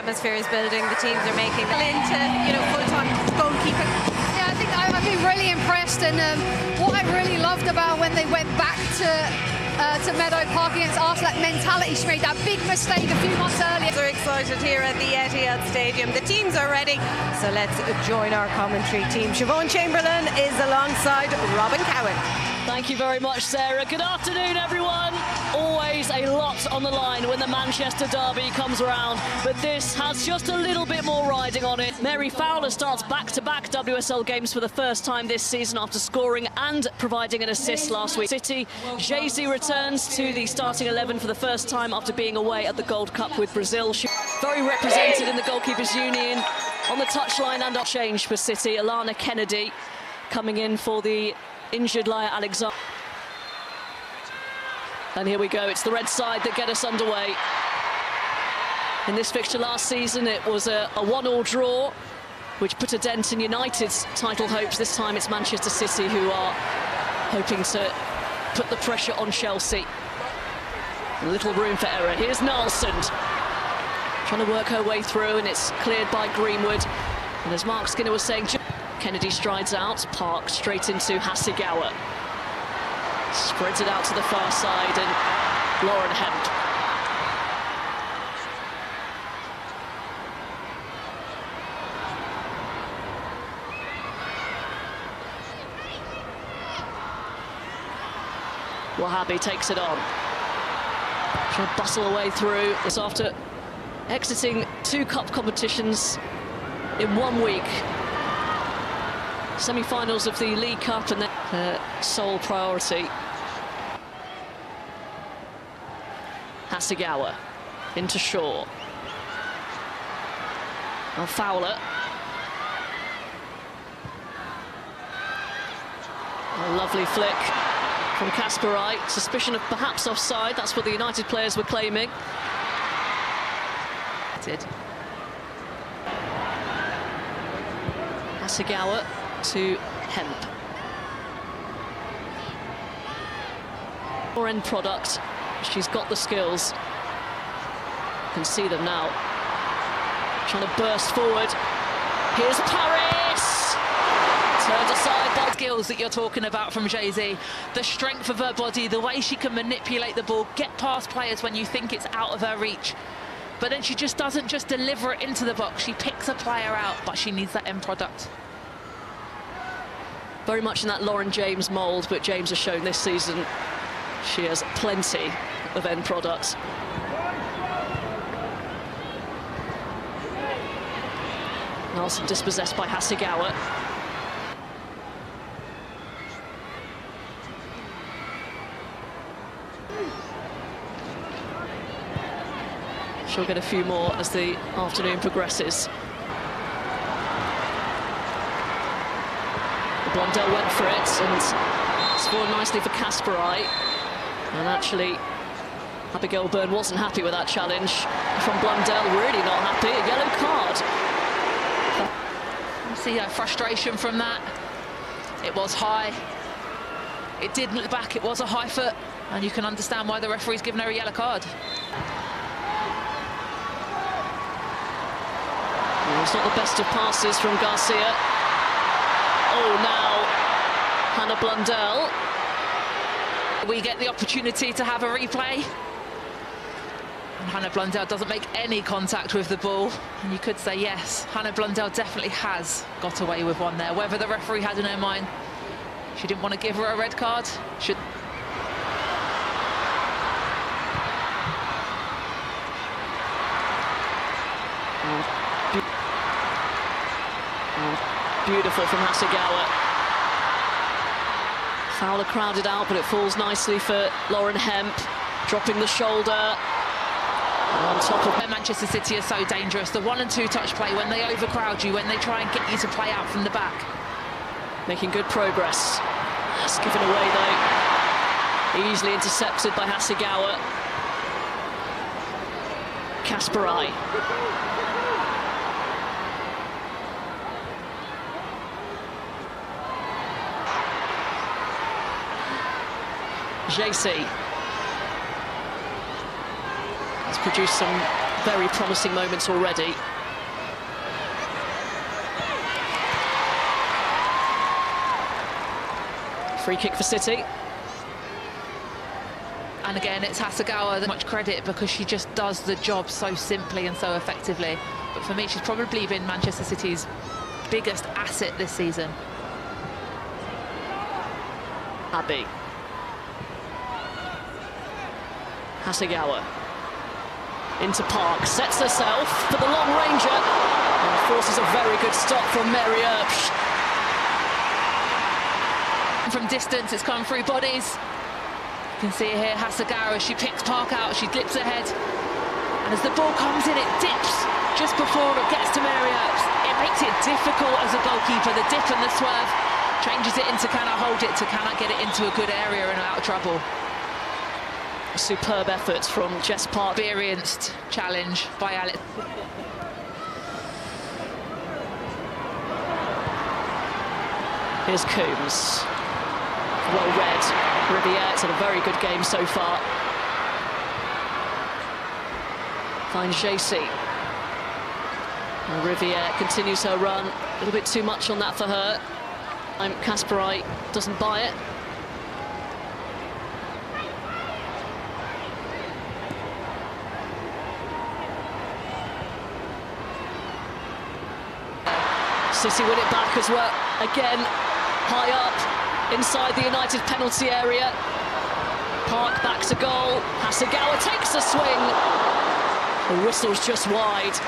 atmosphere is building. The teams are making into, full-time goalkeeping. Yeah, I think I've been really impressed, and what I really loved about when they went back to Meadow Park against Arsenal, that mentality she made, that big mistake a few months earlier. We're excited here at the Etihad Stadium. The teams are ready, so let's join our commentary team. Siobhan Chamberlain is alongside Robin Cowan. Thank you very much, Sarah. Good afternoon, everyone. Always a lot on the line when the Manchester derby comes around, but this has just a little bit more riding on it. Mary Fowler starts back-to-back WSL games for the first time this season after scoring and providing an assist last week. City, Jay-Z returns to the starting 11 for the first time after being away at the Gold Cup with Brazil. She very represented in the Goalkeepers Union on the touchline and up change for City. Alana Kennedy coming in for the injured Laia Alexander. And here we go, it's the red side that get us underway. In this fixture last season, it was a 1-1 draw, which put a dent in United's title hopes. This time it's Manchester City who are hoping to put the pressure on Chelsea. Little room for error. Here's Nilsson, trying to work her way through, and it's cleared by Greenwood. And as Mark Skinner was saying, Kennedy strides out, Park straight into Hasegawa. Spreads it out to the far side, and Lauren Hemp. Wahabi takes it on. Trying to bustle away through this after exiting 2 cup competitions in 1 week. Semi-finals of the League Cup, and then her sole priority. Hasegawa into Shaw. Now Fowler. A lovely flick from Kasparai. Suspicion of perhaps offside. That's what the United players were claiming. Hasegawa to Hemp. More end product. She's got the skills. You can see them now. Trying to burst forward. Here's Paris! Turned aside by skills that you're talking about from Jay-Z. The strength of her body, the way she can manipulate the ball, get past players when you think it's out of her reach. But then she just doesn't just deliver it into the box. She picks a player out, but she needs that end product. Very much in that Lauren James mould, but James has shown this season she has plenty of end products. Nilsson dispossessed by Hasegawa. She'll get a few more as the afternoon progresses. Blundell went for it and scored nicely for Kasparai. And actually, Abigail Byrne wasn't happy with that challenge from Blundell. Really not happy. A yellow card. You see her frustration from that. It was high. It did look back. It was a high foot, and you can understand why the referee's given her a yellow card. It's not the best of passes from Garcia. Oh, now Hannah Blundell. We get the opportunity to have a replay. And Hannah Blundell doesn't make any contact with the ball. And you could say, yes, Hannah Blundell definitely has got away with one there. Whether the referee had in her mind, she didn't want to give her a red card. Beautiful from Hasegawa. Fowler crowded out, but it falls nicely for Lauren Hemp, dropping the shoulder. On top of Manchester City are so dangerous. The 1 and 2 touch play, when they overcrowd you, when they try and get you to play out from the back. Making good progress. That's given away though. Easily intercepted by Hasegawa. Kasparai. JC has produced some very promising moments already. Free kick for City. And again, it's Hasegawa, much credit because she just does the job so simply and so effectively. But for me, she's probably been Manchester City's biggest asset this season. Abbey. Hasegawa. Into Park, sets herself for the long ranger. And forces a very good stop from Mary Earpsh. From distance, it's come through bodies. You can see it here, Hasegawa, she picks Park out, she dips ahead. And as the ball comes in, it dips just before it gets to Mary Earpsh. It makes it difficult as a goalkeeper, the dip and the swerve. Changes it into can I hold it to can I get it into a good area and out of trouble. Superb efforts from Jess Park. Experienced challenge by Alex. Here's Coombs. Well read. Riviere's had a very good game so far. Finds JC. And Riviere continues her run. A little bit too much on that for her. Kasparai doesn't buy it. City win it back as well. Again, high up, inside the United penalty area. Park back to goal. Hasegawa takes a swing. The whistle's just wide.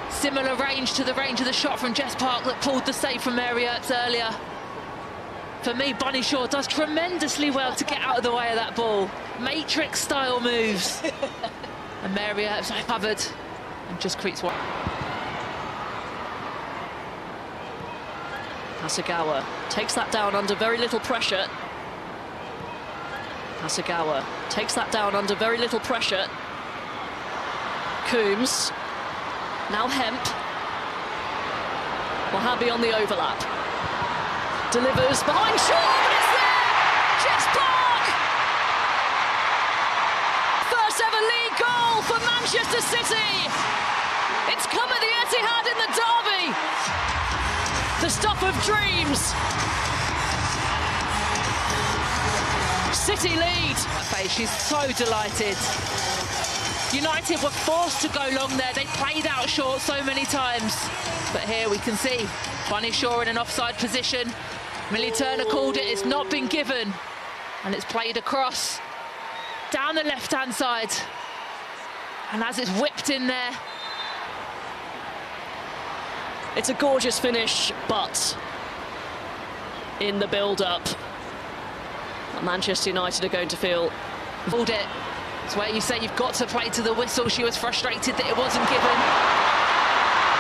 Similar range to the range of the shot from Jess Park that pulled the save from Mary Earpsh earlier. For me, Bunny Shaw does tremendously well to get out of the way of that ball. Matrix-style moves. And Mary Earpsh covered and just creeps one. Hasegawa takes that down under very little pressure. Hasegawa takes that down under very little pressure. Coombs. Now Hemp. Wahabi on the overlap. Delivers behind Shaw, but it's there! Jess Park! First ever league goal for Manchester City! It's come at the Etihad in the derby! The stuff of dreams! City lead! She's so delighted. United were forced to go long there. They played out short so many times. But here we can see Bunny Shaw in an offside position. Millie Turner called it, it's not been given. And it's played across, down the left-hand side. And as it's whipped in there. It's a gorgeous finish, but in the build-up, Manchester United are going to feel... Called it. It's where you say you've got to play to the whistle. She was frustrated that it wasn't given.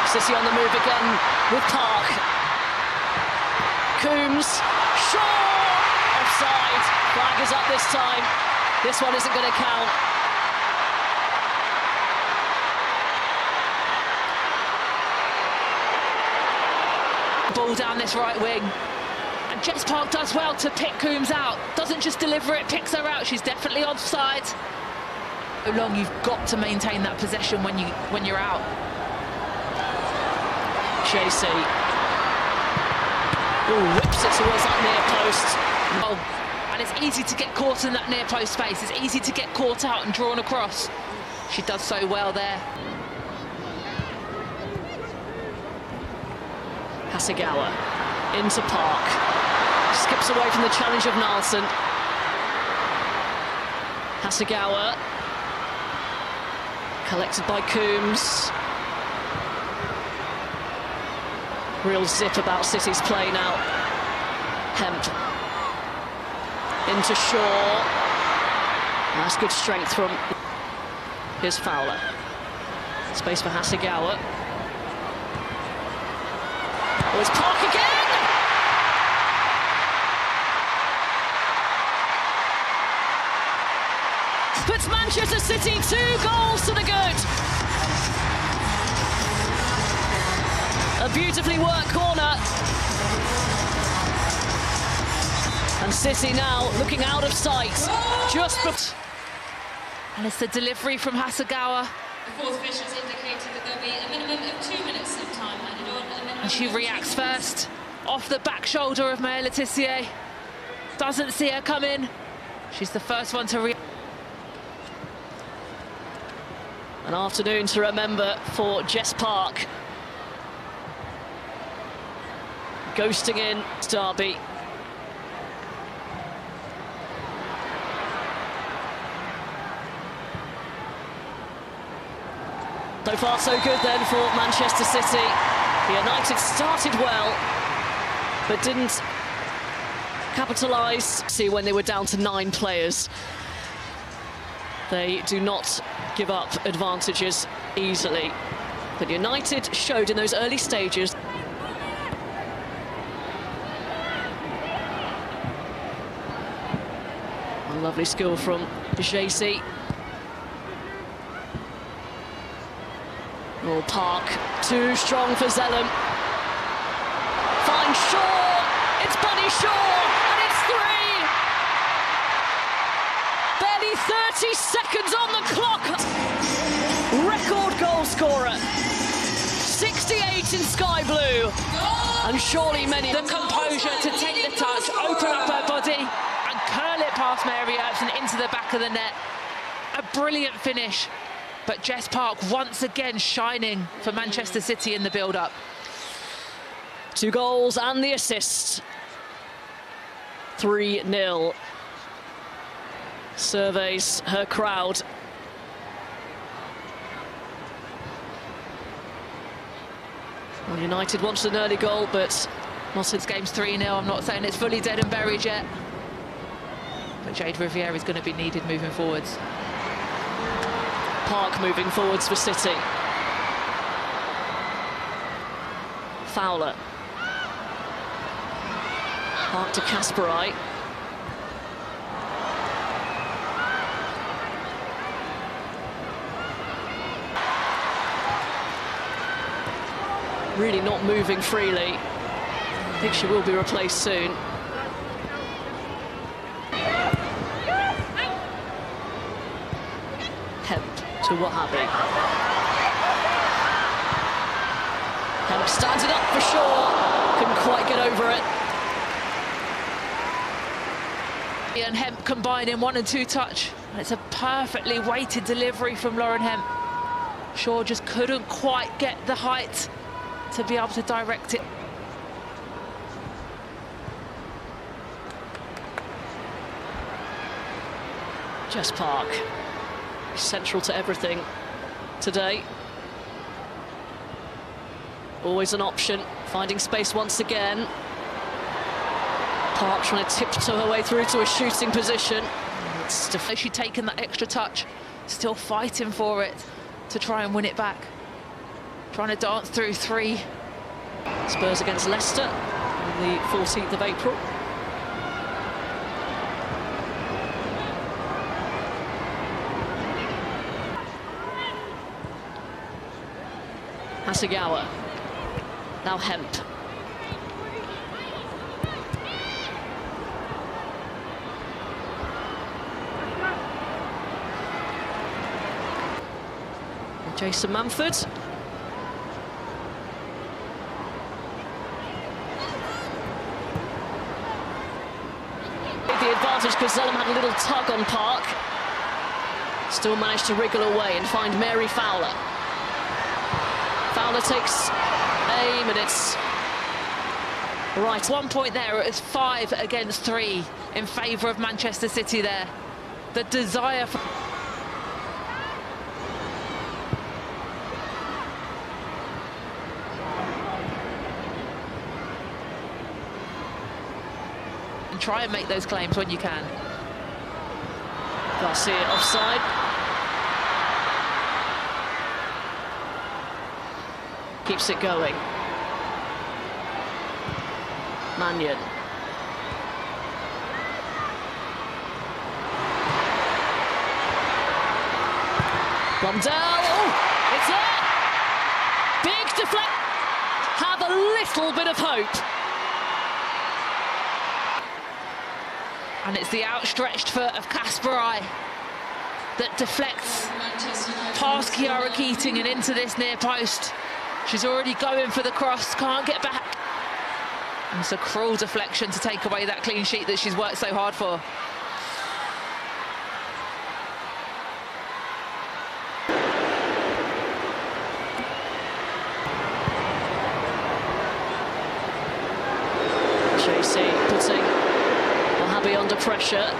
City on the move again with Park. Coombs, Shaw, offside. Flag is up this time. This one isn't going to count. Ball down this right wing. And Jess Park does well to pick Coombs out. Doesn't just deliver it, picks her out. She's definitely offside. So long you've got to maintain that possession when you're out. JC. Ooh, whips it towards that near post. Oh, and it's easy to get caught in that near post space. It's easy to get caught out and drawn across. She does so well there. Hasegawa into Park. Skips away from the challenge of Nilsson. Hasegawa. Collected by Coombs. Real zip about City's play now. Hemp. Into Shaw. That's good strength from... Here's Fowler. Space for Hasegawa. Oh, it's Park again! Puts Manchester City 2 goals to the good. A beautifully worked corner. And And City now looking out of sight. And it's the delivery from Hasegawa. The fourth officials indicated that there'll be a minimum of 2 minutes of time added on. And she reacts first, off the back shoulder of Maya Letitia. Doesn't see her come in. She's the first one to react. An afternoon to remember for Jess Park. Ghosting in Derby. So far so good then for Manchester City. The United started well, but didn't capitalise. See, when they were down to 9 players. They do not give up advantages easily. But United showed in those early stages. A lovely skill from JC. Oh, Park, too strong for Zellum. Finds Shaw, it's Bunny Shaw, and it's 3! Barely 30 seconds on the clock. Record goal scorer. 68 in sky blue. And surely many... The composure to take the touch, open up her body, and curl it past Mary Earps and into the back of the net. A brilliant finish. But Jess Park once again shining for Manchester City in the build-up. 2 goals and the assist. 3-0. Surveys her crowd. Well, United wants an early goal, but not since game's 3-0. I'm not saying it's fully dead and buried yet. But Jade Riviere is going to be needed moving forwards. Park moving forwards for City. Fowler. Park to Kasparai. Really not moving freely. I think she will be replaced soon. Hemp to Wahhabi. Hemp stands it up for Shaw. Couldn't quite get over it. And Hemp combining 1 and 2 touch. And it's a perfectly weighted delivery from Lauren Hemp. Shaw just couldn't quite get the height to be able to direct it. Jess Park, central to everything today. Always an option, finding space once again. Park trying to tiptoe her way through to a shooting position. She'd taken that extra touch, still fighting for it to try and win it back. Trying to dance through 3. Spurs against Leicester on the 14th of April. Hasegawa. Now Hemp. Jason Manford. The advantage because Zellum had a little tug on Park. Still managed to wriggle away and find Mary Fowler. Fowler takes aim and it's right. 1 point there, it's 5 against 3 in favour of Manchester City there. The desire for... And try and make those claims when you can. Garcia offside. Keeps it going. Mannion. Blundell. Oh, it's there. Big deflect. Have a little bit of hope. And it's the outstretched foot of Kasparai that deflects past Kiara Keating and into this near post. She's already going for the cross, can't get back. And it's a cruel deflection to take away that clean sheet that she's worked so hard for. Tracy putting Wahhabi under pressure.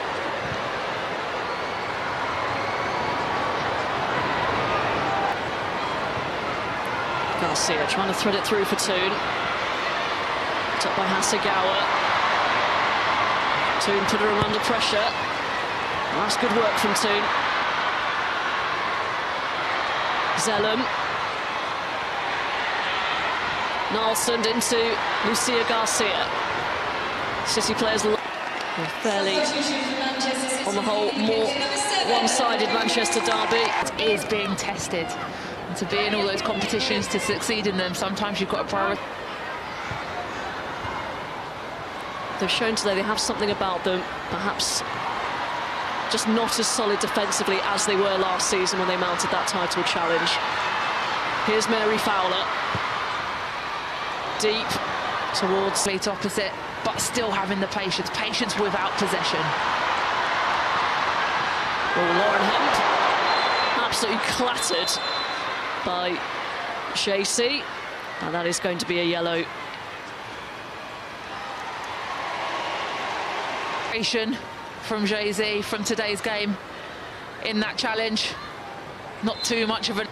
Garcia trying to thread it through for Toon. Up by Hasegawa. Toon put her under pressure. Nice good work from Toon. Zellum. Nalsund into Lucia Garcia. City players are fairly, on the whole, more one-sided Manchester derby. It is being tested. And to be in all those competitions, to succeed in them, sometimes you've got to prioritise. They've shown today they have something about them, perhaps just not as solid defensively as they were last season when they mounted that title challenge. Here's Mary Fowler. Deep towards Complete opposite, but still having the patience without possession. Oh, Lauren Hemp, absolutely clattered by Shacy, and that is going to be a yellow. From Jay-Z from today's game in that challenge. Not too much of an,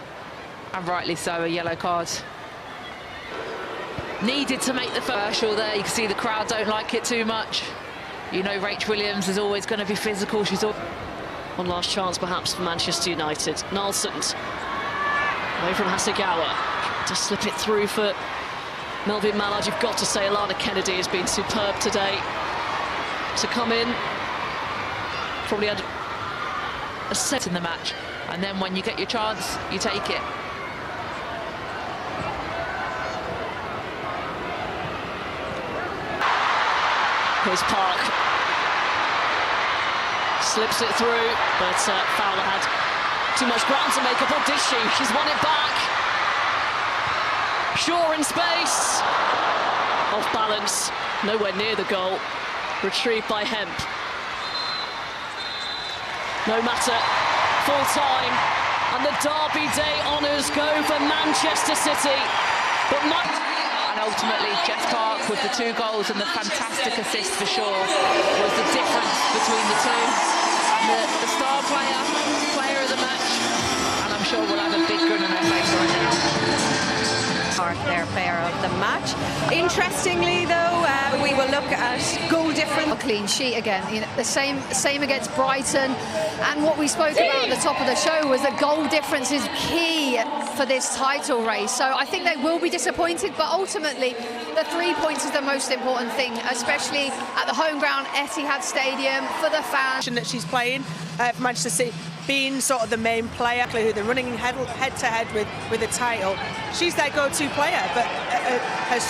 and rightly so, a yellow card. Needed to make the first there. You can see the crowd don't like it too much. You know Rach Williams is always going to be physical. She's all... One last chance perhaps for Manchester United. Nalsund away from Hasegawa to slip it through for Melvin Mallard. You've got to say Alana Kennedy has been superb today. To come in, probably had a set in the match, and then when you get your chance, you take it. Here's Park. Slips it through, but Fowler had too much ground to make up, or did she? She's won it back. Shaw in space. Off balance, nowhere near the goal. Retrieved by Hemp. No matter, full time, and the Derby Day honours go for Manchester City. But and ultimately, Jess Park with the 2 goals and the fantastic assist for Shaw was the difference between the two. And the star player of the match, and I'm sure we'll have a big grin on her face right now. Their player of the match. Interestingly, though, we will look at goal difference. A clean sheet again. You know, the same against Brighton. And what we spoke about at the top of the show was that goal difference is key for this title race. So I think they will be disappointed, but ultimately the 3 points is the most important thing, especially at the home ground, Etihad Stadium, for the fans. That she's playing for Manchester City, being sort of the main player who they're running head-to-head with the title. She's their go-to player, but her